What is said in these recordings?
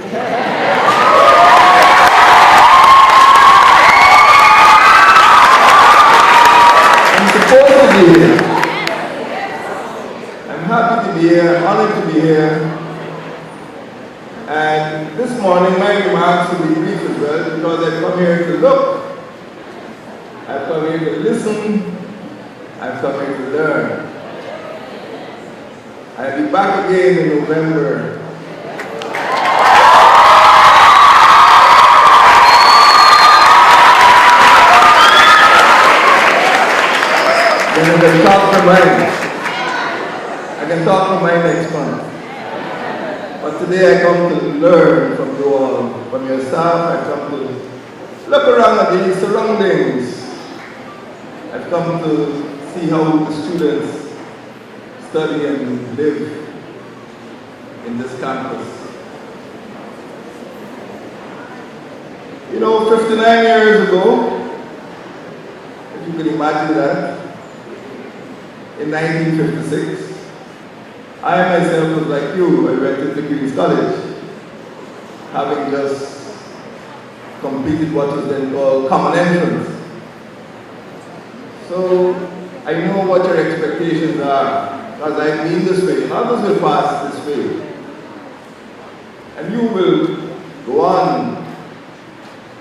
I'm supposed to be here. I'm happy to be here, I'm honored to be here. And this morning my remarks will be brief as well because I've come here to look, I've come here to listen, I've come here to learn. I'll be back again in November. Then I can talk to mine. I can talk to mine next month. But today I come to learn from you all, from your staff. I come to look around at the surroundings. I've come to see how the students study and live in this campus. You know, 59 years ago, if you can imagine that, in 1956, I myself was like you. I went into Queen's College, having just completed what was then called common entrance. So I know what your expectations are, because I've been this way. Others will pass this way. And you will go on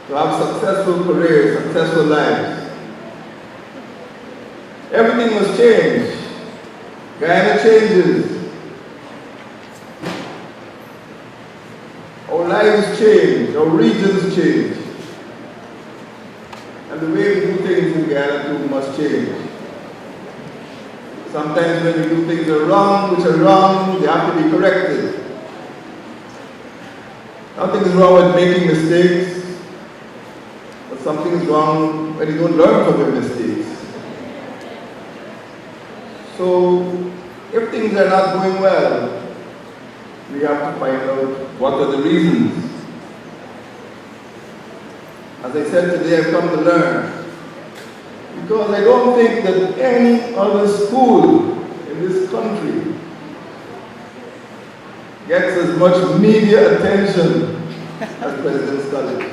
to have successful careers, successful lives. Everything must change. Guyana changes. Our lives change, our regions change. And the way we do things in Guyana too must change. Sometimes when we do things that are wrong, they have to be corrected. Nothing is wrong with making mistakes, but something is wrong when you don't learn from your mistakes. So, if things are not going well, we have to find out what are the reasons. As I said today, I've come to learn. Because I don't think that any other school in this country gets as much media attention as President's College.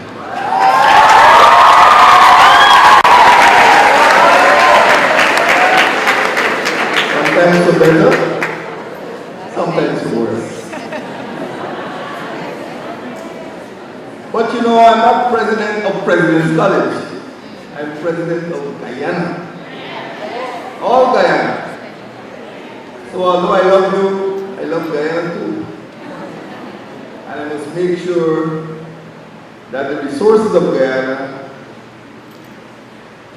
Sometimes for better, sometimes for worse. But you know, I'm not president of President's College. I'm president of Guyana. All Guyana. So although I love you, I love Guyana too. And I must make sure that the resources of Guyana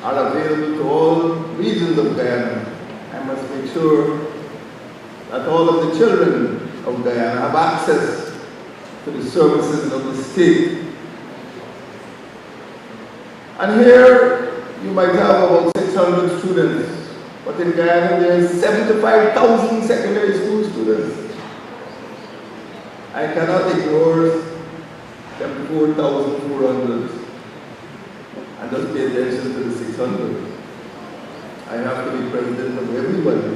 are available to all regions of Guyana. I must make sure that all of the children of Guyana have access to the services of the state. And here you might have about 600 students, but in Guyana there are 75,000 secondary school students. I cannot ignore 74,400 and just pay attention to the 600. I have to be president of everybody.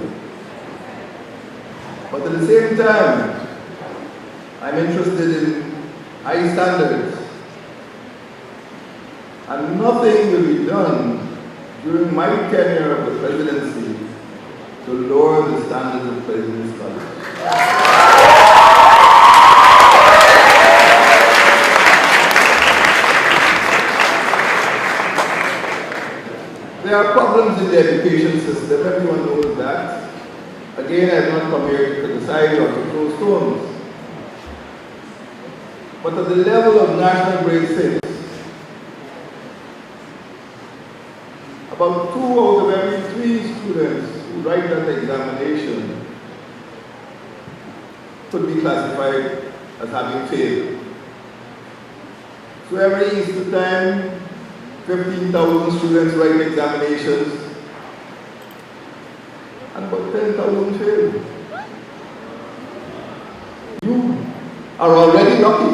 But at the same time, I'm interested in high standards. And nothing will be done during my tenure of the presidency to lower the standards of President's College. There are problems in the education system, everyone knows that. Again, I have not come here to criticize or to throw stones. But at the level of National Grade 6, about 2 out of every 3 students who write that examination could be classified as having failed. So every Easter time, 15,000 students write examinations, and about 10,000 fail. You are already lucky,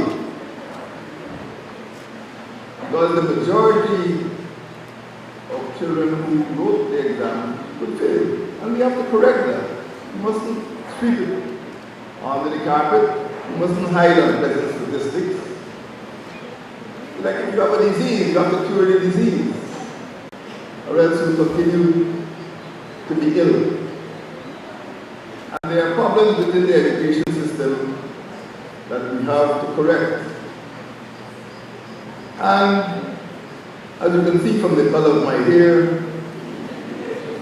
because the majority of children who wrote the exam would fail, and we have to correct that. You mustn't sweep it under the carpet, you mustn't hide unpleasant statistics. If you have a disease, you have to cure the disease, or else you continue to be ill. And there are problems within the education system that we have to correct. And as you can see from the color of my hair,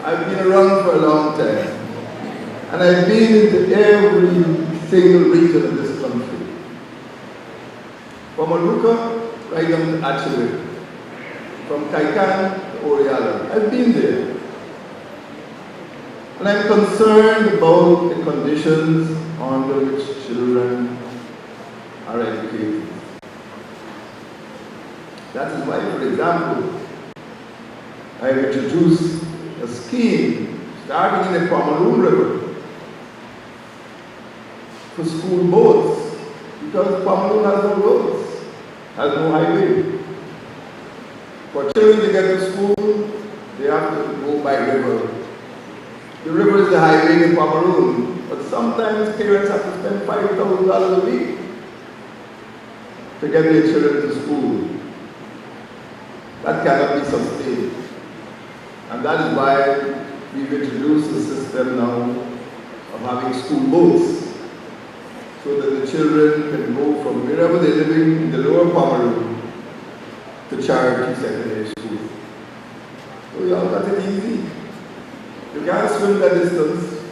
I've been around for a long time. And I've been into every single region of this country. From Aruka, right down to Achille. From Kaikan to Oriala. I've been there. And I'm concerned about the conditions under which children are educated. That is why, for example, I have introduced a scheme starting in the Pomeroon River for school boats, because Pomeroon has no roads, has no highway. For children to get to school, they have to go by river. The river is the highway in Pomeroon, but sometimes parents have to spend $5,000 a week to get their children to school. That cannot be sustained. And that is why we've introduced a system now of having school boats, so that the children can go from wherever they're living in the lower Pomeroon to Charity Secondary School. So you all got it easy. You can't swim that distance.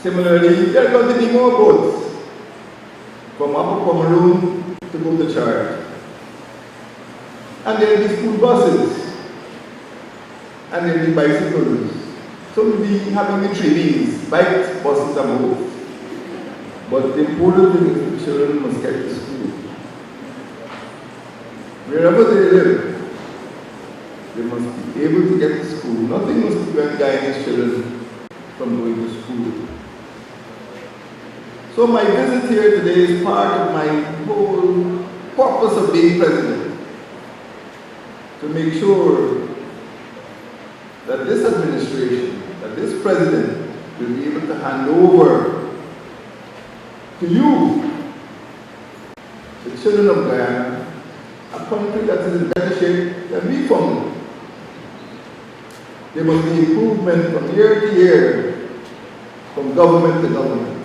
Similarly, there are going to be more boats from Upper Pomeroon to go to Charity. And there will be school buses. And there will be bicycles. So we'll be having the three Bs, bikes, buses, and boats. But the important thing is the children must get to school. Wherever they live, they must be able to get to school. Nothing must prevent guiding children from going to school. So my visit here today is part of my whole purpose of being president. To make sure that this administration, that this president will be able to hand over to you, the children of Guyana, a country that is in better shape than we found. There must be improvement from year to year, from government to government.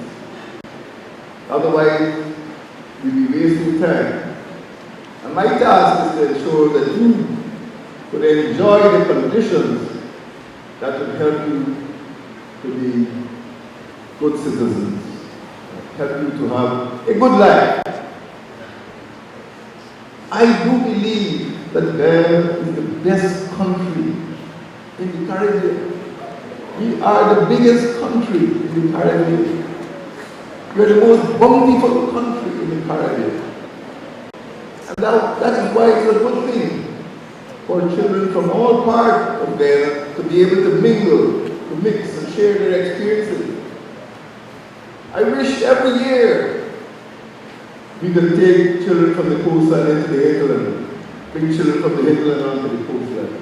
Otherwise, we'll be wasting time. And my task is to ensure that you could enjoy the conditions that would help you to be good citizens, help you to have a good life. I do believe that Guyana is the best country in the Caribbean. We are the biggest country in the Caribbean. We are the most bountiful country in the Caribbean. And that is why it's a good thing for children from all parts of Guyana to be able to mingle, to mix and share their experiences. I wish every year we could take children from the coastline into the hinterland, bring children from the hinterland onto the coastline.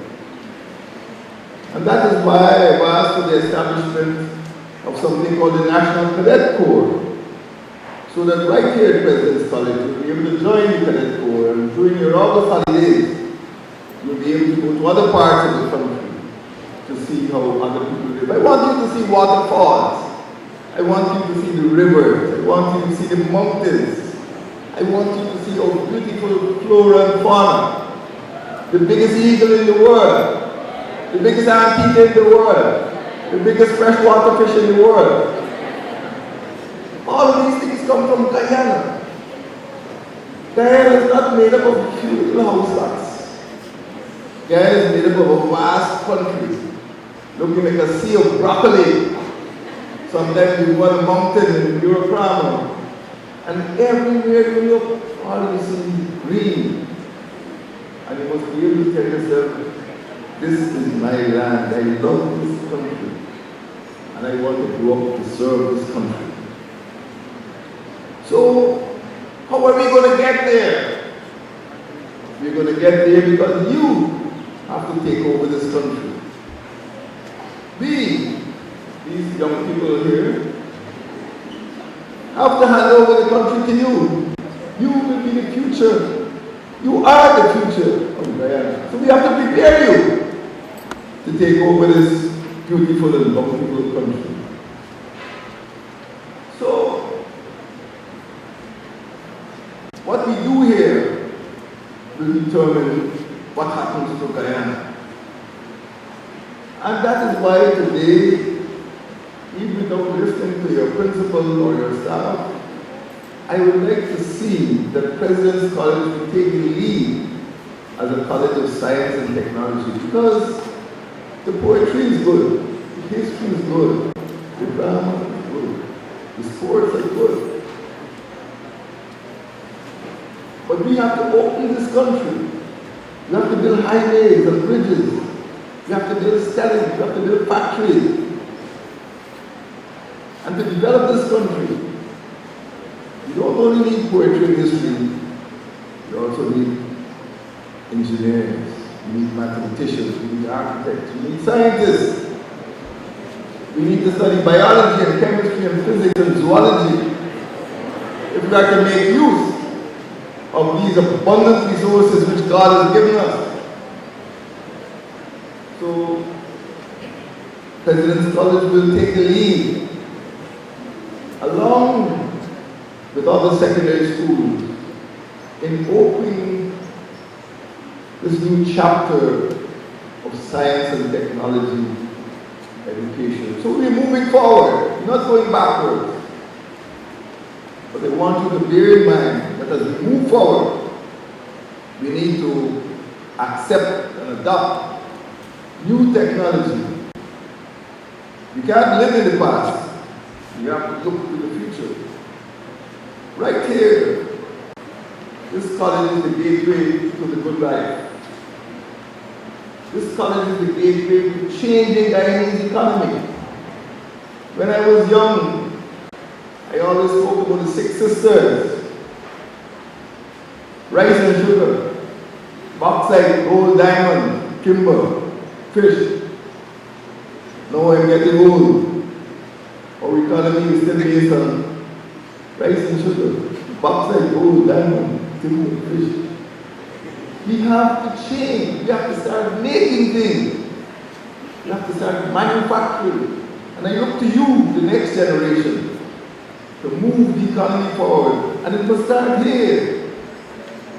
And that is why I've asked for the establishment of something called the National Cadet Corps, so that right here at President's College you'll be able to join the Cadet Corps, and during your August holidays you'll be able to go to other parts of the country to see how other people live. I want you to see waterfalls. I want you to see the rivers. I want you to see the mountains. I want you to see how beautiful flora and fauna. The biggest eagle in the world. The biggest anteater in the world. The biggest freshwater fish in the world. All of these things come from Guyana. Guyana is not made up of a few little house lots. Guyana is made up of a vast country, looking like a sea of broccoli. Sometimes you want a mountain in Eurocramo. And everywhere you look, all you see is green. And you must be able to tell yourself, this is my land, I love this country. And I want to grow up to serve this country. So, how are we going to get there? We're going to get there because you have to take over this country. We, these young people here, have to hand over the country to you. You will be the future. You are the future of Guyana. So we have to prepare you to take over this beautiful and bountiful country. So, what we do here will determine what happens to Guyana. And that is why today, even without listening to your principal or your staff, I would like to see that President's College will take the lead as a college of science and technology, because the poetry is good, the history is good, the drama is good, the sports are good. But we have to open this country. We have to build highways and bridges. We have to build studies. We have to build factories. And to develop this country, you don't only need poetry and history, you also need engineers, you need mathematicians, you need architects, you need scientists. We need to study biology and chemistry and physics and zoology if we are to make use of these abundant resources which God has given us. So, President's College will take the lead, along with other secondary schools, in opening this new chapter of science and technology education. So we're moving forward, we're not going backwards. But I want you to bear in mind that as we move forward, we need to accept and adopt new technology. We can't live in the past. We have to look to the future. Right here, this college is the gateway to the good life. This college is the gateway to changing Guyanese economy. When I was young, I always spoke about the 6 sisters: rice and sugar, bauxite, gold, diamond, timber, fish. Now I'm getting old. Our economy is still based on rice and sugar, bauxite, gold, diamond, timber, fish. We have to change. We have to start making things. We have to start manufacturing. And I look to you, the next generation, to move the economy forward. And it must start here.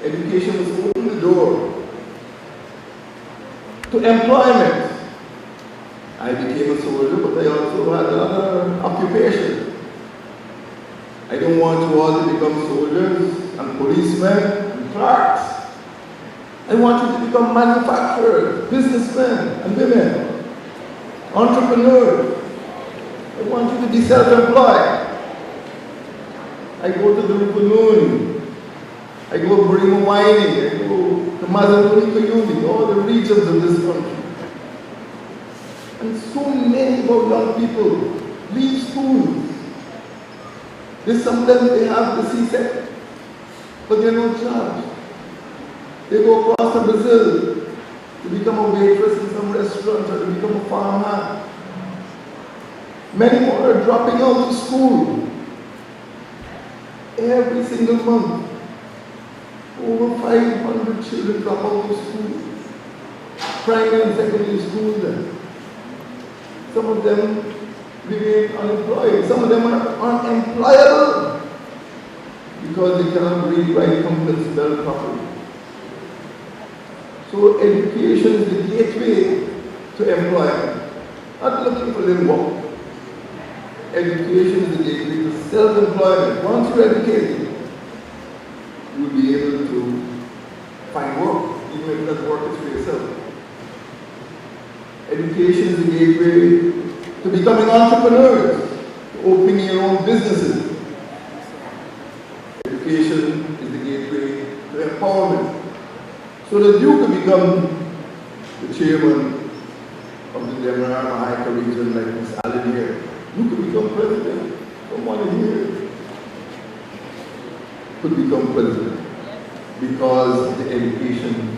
Education must open the door to employment. I became a soldier, but I also had another occupation. I don't want you all to become soldiers and policemen and clerks. I want you to become manufacturers, businessmen and women, entrepreneurs. I want you to be self-employed. I go to the Rupununi, I go to Burima Mining, I go to Mazaruni Kuyuni, all the regions of this country. And so many of our young people leave schools. Sometimes they have the CSEC, but they're not charged. They go across to Brazil to become a waitress in some restaurant or to become a farmhand. Many more are dropping out of school. Every single month, over 500 children drop out of school. Primary and secondary school then. Some of them remain unemployed. Some of them are unemployable because they cannot read, write, complex spell properly. So education is the gateway to employment. Not looking for little work. Education is the gateway to self-employment. Once you're educated, you'll be able to find work, even if that work is for yourself. Education is the gateway to becoming entrepreneurs, to opening your own businesses. Education is the gateway to empowerment, so that you can become the chairman of the Demerara Mahaica region like Ms. Allen here. You could become president. Someone here could become president because of the education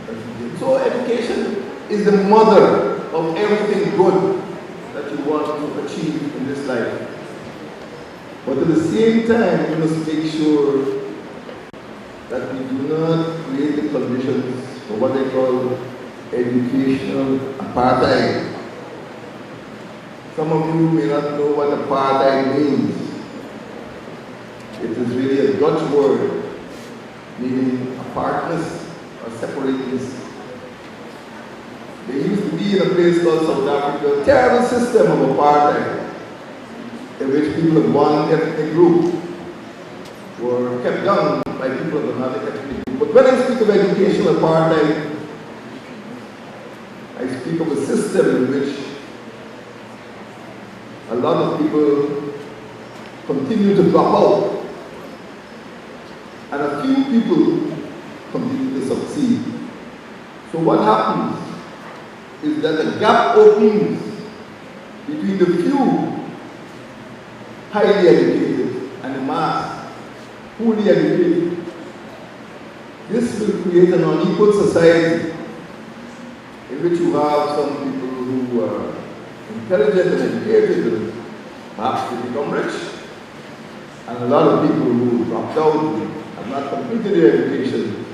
that you get. So education is the mother of everything good that you want to achieve in this life. But at the same time, you must make sure that we do not create the conditions for what they call educational apartheid. Some of you may not know what apartheid means. It is really a Dutch word meaning apartness or separateness. There used to be in a place called South Africa a terrible system of apartheid in which people of one ethnic group were kept down by people of another ethnic group. But when I speak of educational apartheid, I speak of a system in which a lot of people continue to drop out and a few people continue to succeed. So what happens is that the gap opens between the few highly educated and the mass poorly educated. This will create an unequal society in which you have some people who are intelligent and educated and perhaps they become rich, and a lot of people who dropped out and have not completed their education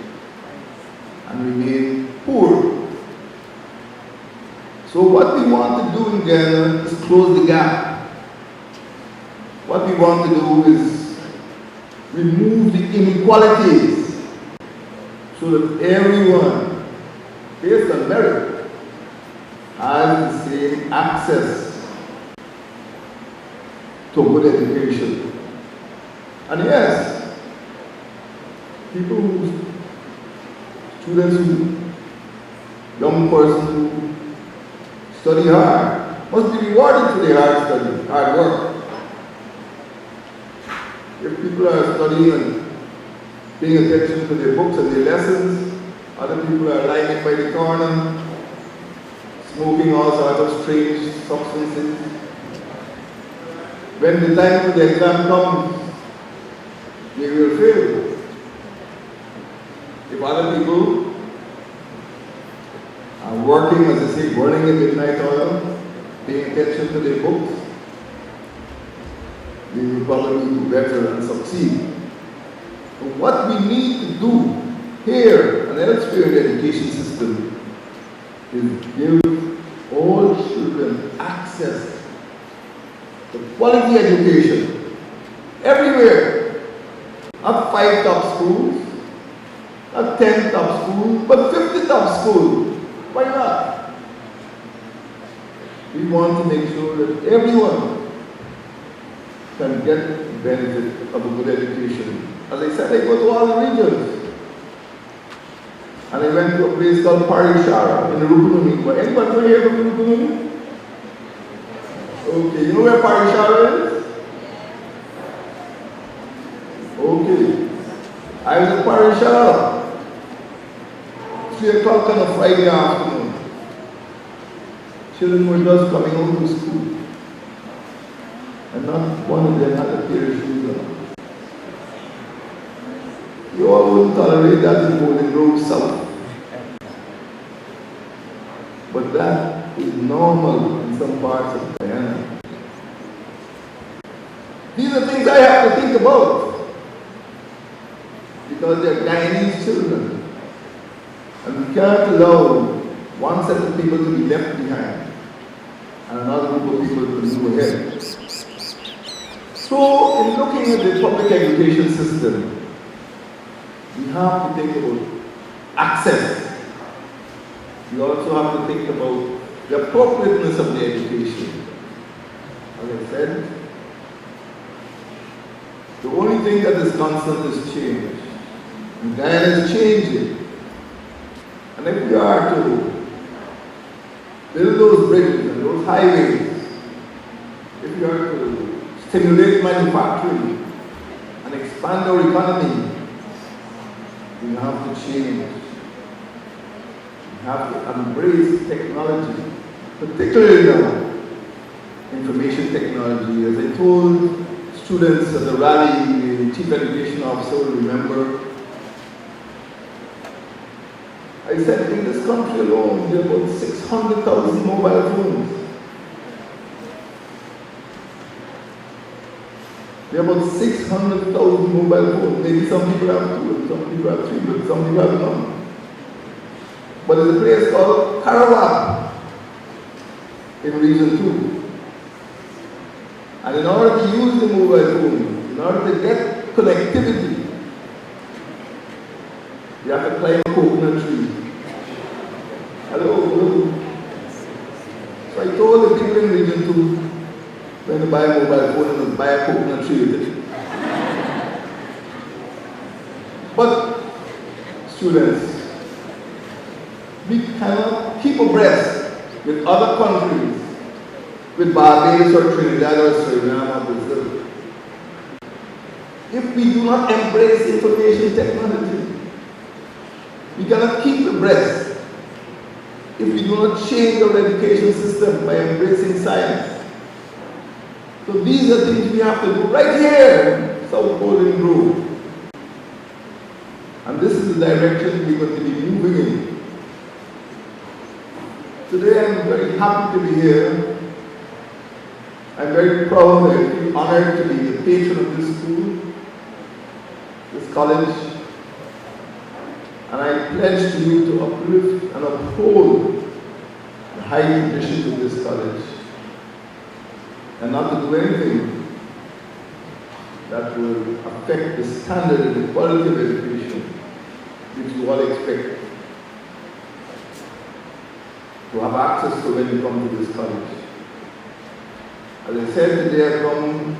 and remain poor. So what we want to do in Ghana is close the gap. What we want to do is remove the inequalities so that everyone, based on merit, has the same access to good education. And yes, people who, students who, young persons who study hard must be rewarded for their hard study, hard work. If people are studying and paying attention to their books and their lessons, other people are lying by the corner, smoking all sorts of strange substances. When the time for the exam comes, they will fail. If other people are working, as I say, burning the midnight oil, paying attention to their books, they will probably do better and succeed. But what we need to do here and elsewhere in the education system is give all children access to quality education everywhere. Not 5 top schools, not 10 top schools, but 50 top schools. Why not? We want to make sure that everyone can get the benefit of a good education. As I said, I go to all the regions. And I went to a place called Parishara in Rupununi. Anybody go here from Rupununi? Okay, you know where Parishara is? Okay. I was at Parishara. 3 o'clock on a Friday afternoon. Children were just coming home to school. And not one of them had a pair of shoes on. You all wouldn't tolerate that in Golden Grove South. But that is normal in some parts of Guyana. These are things I have to think about. Because they're Guyanese children. And we can't allow one set of people to be left behind and another group of people to move ahead. So, in looking at the public education system, we have to think about access. We also have to think about the appropriateness of the education. As I said, the only thing that is constant is change. And Guyana is changing. And if we are to build those bridges and those highways, if we are to stimulate manufacturing and expand our economy, we have to change. We have to embrace technology, particularly now, information technology. As I told students at the rally, the chief education officer will remember, I said in this country alone, there are about 600,000 mobile phones. There are about 600,000 mobile phones. Maybe some people have two, and some people have three, but some people have none. But there's a place called Karawak in Region 2. And in order to use the mobile phone, in order to get connectivity, you have to climb a coconut tree. Hello. So I told the people in Region 2, when you buy a mobile phone and buy a coconut tree with it. But, students, we cannot keep abreast with other countries, with Barbados or Trinidad or Suriname or Brazil, if we do not embrace information technology. We cannot keep abreast if we do not change our education system by embracing science. So these are things we have to do right here in South Golden Grove. And this is the direction we're going to be moving in. Today I'm very happy to be here. I'm very proud and honored to be the patron of this school, this college. And I pledge to you to uplift and uphold the high traditions of this college and not to do anything that will affect the standard and the quality of education which you all expect to have access to when you come to this college. As I said today, I've come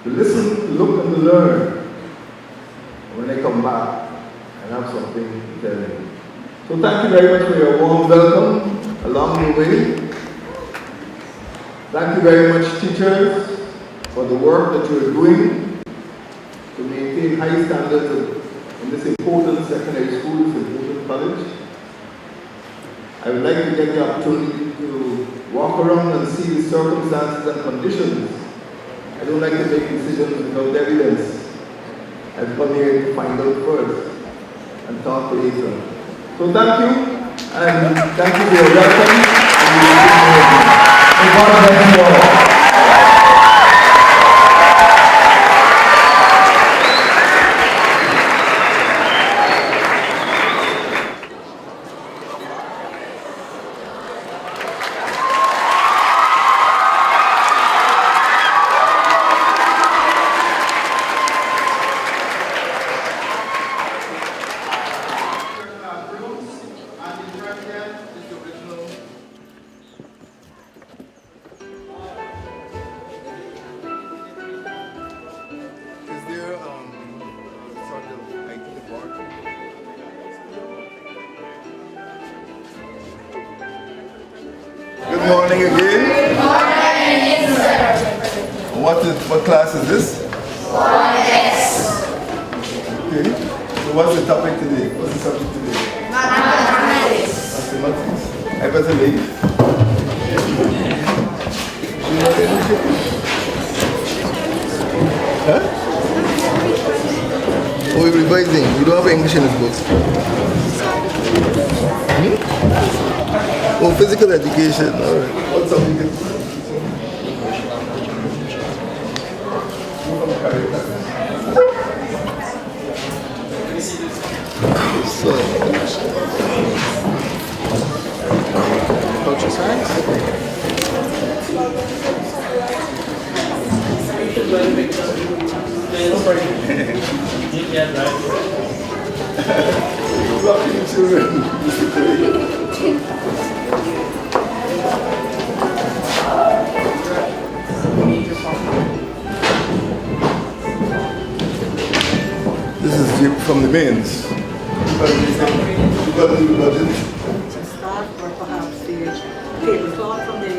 to listen, to look, and to learn. And when I come back, I have something to tell you. So thank you very much for your warm welcome along the way. Thank you very much, teachers, for the work that you're doing to maintain high standards in this important secondary school, this important college. I would like to get the opportunity to walk around and see the circumstances and conditions. I don't like to make decisions without evidence. I've come here to find out first and talk later. So thank you, and thank you for your welcome. And God bless you all. Good morning again. Good morning, sir. What class is this? 1S. Okay. So what's the topic today? What's the subject today? Mathematics. Mathematics. I better leave. Huh? Oh, we're revising. We don't have English in this book. Oh, physical education. All right. What's up? So, culture science. Lucky children. This is from the mains. You got to do the budget. To start, or perhaps the tablecloth from the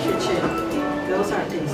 kitchen. Those are things.